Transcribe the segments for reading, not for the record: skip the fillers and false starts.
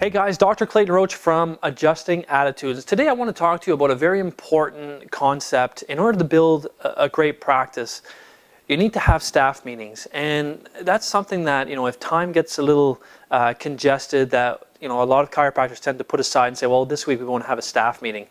Hey guys, Dr. Clayton Roach from Adjusting Attitudes. Today I want to talk to you about a very important concept. In order to build a great practice, you need to have staff meetings. And that's something that, if time gets a little congested, that, a lot of chiropractors tend to put aside and say, well, this week we won't have a staff meeting.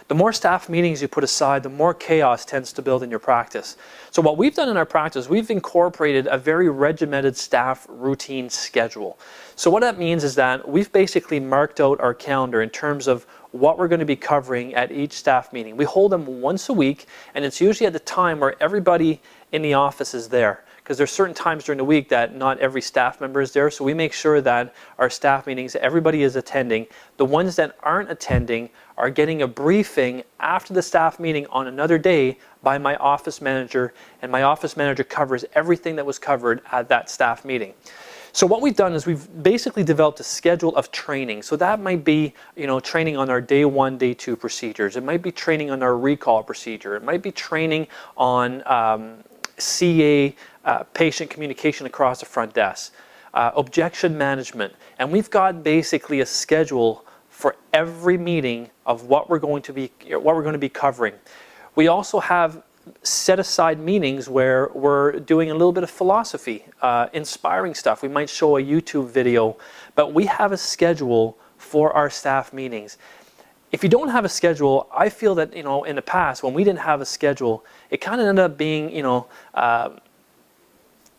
The more staff meetings you put aside, the more chaos tends to build in your practice. So what we've done in our practice, we've incorporated a very regimented staff routine schedule. So what that means is that we've basically marked out our calendar in terms of what we're going to be covering at each staff meeting. We hold them once a week, and it's usually at the time where everybody in the office is there, because there's certain times during the week that not every staff member is there. So we make sure that our staff meetings, everybody is attending. The ones that aren't attending are getting a briefing after the staff meeting on another day by my office manager, and my office manager covers everything that was covered at that staff meeting. So what we've done is we've basically developed a schedule of training. So that might be, training on our day 1, day 2 procedures. It might be training on our recall procedure. It might be training on CA, patient communication across the front desk, objection management. And we've got basically a schedule for every meeting of what we're going to be covering. We also have set aside meetings where we're doing a little bit of philosophy, inspiring stuff. We might show a YouTube video, but we have a schedule for our staff meetings. If you don't have a schedule, I feel that, in the past, when we didn't have a schedule, it kind of ended up being,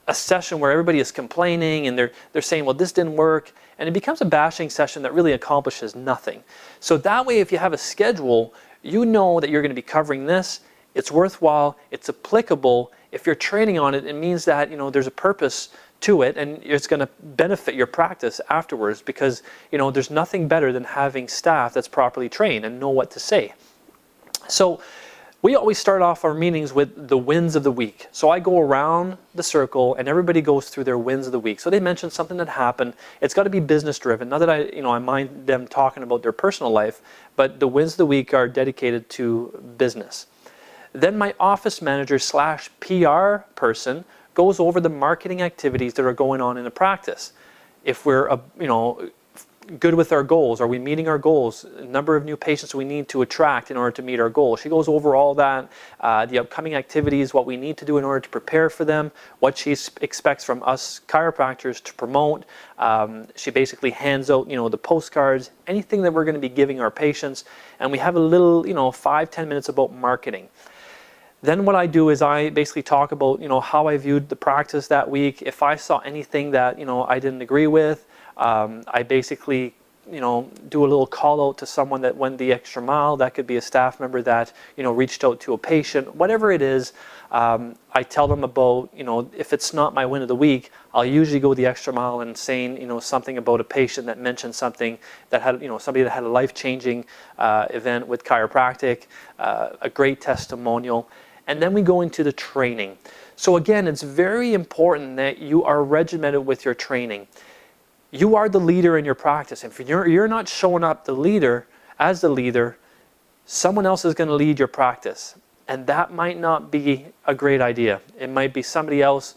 a session where everybody is complaining and they're saying, well, this didn't work. And it becomes a bashing session that really accomplishes nothing. So that way, if you have a schedule, you know that you're going to be covering this. It's worthwhile, it's applicable. If you're training on it, it means that there's a purpose to it, and it's going to benefit your practice afterwards, because there's nothing better than having staff that's properly trained and know what to say. So we always start off our meetings with the wins of the week. So I go around the circle and everybody goes through their wins of the week. So they mention something that happened. It's got to be business driven. Not that I mind them talking about their personal life, but the wins of the week are dedicated to business. Then my office manager / PR person goes over the marketing activities that are going on in the practice. If we're good with our goals, are we meeting our goals? The number of new patients we need to attract in order to meet our goals. She goes over all that, the upcoming activities, what we need to do in order to prepare for them, what she expects from us chiropractors to promote. She basically hands out, the postcards, anything that we're going to be giving our patients, and we have a little, 5-10 minutes about marketing. Then what I do is I basically talk about, how I viewed the practice that week. If I saw anything that, I didn't agree with, I basically, do a little call out to someone that went the extra mile. That could be a staff member that, reached out to a patient. Whatever it is, I tell them about, if it's not my win of the week, I'll usually go the extra mile in saying, something about a patient that mentioned something that had, somebody that had a life-changing event with chiropractic, a great testimonial. And then we go into the training. So again, it's very important that you are regimented with your training. You are the leader in your practice. If you're not showing up as the leader, someone else is going to lead your practice. And that might not be a great idea. It might be somebody else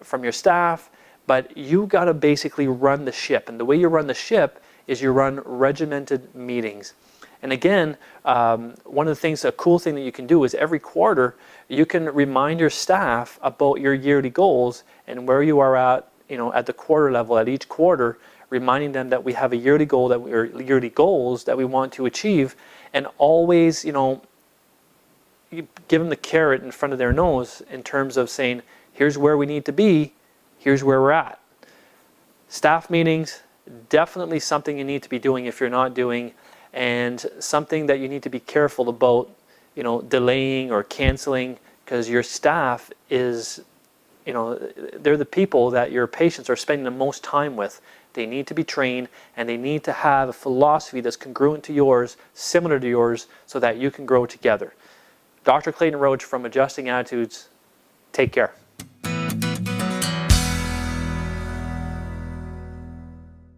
from your staff, but you got to basically run the ship. And the way you run the ship is you run regimented meetings. And again, one of the things, a cool thing that you can do is every quarter, you can remind your staff about your yearly goals and where you are at, at the quarter level, at each quarter, reminding them that we have a yearly goal, yearly goals that we want to achieve, and always, you give them the carrot in front of their nose in terms of saying, here's where we need to be, here's where we're at. Staff meetings, definitely something you need to be doing if you're not doing, and something that you need to be careful about, delaying or canceling, because your staff is, they're the people that your patients are spending the most time with. They need to be trained, and they need to have a philosophy that's congruent to yours, similar to yours, so that you can grow together. Dr. Clayton Roach from Adjusting Attitudes, take care.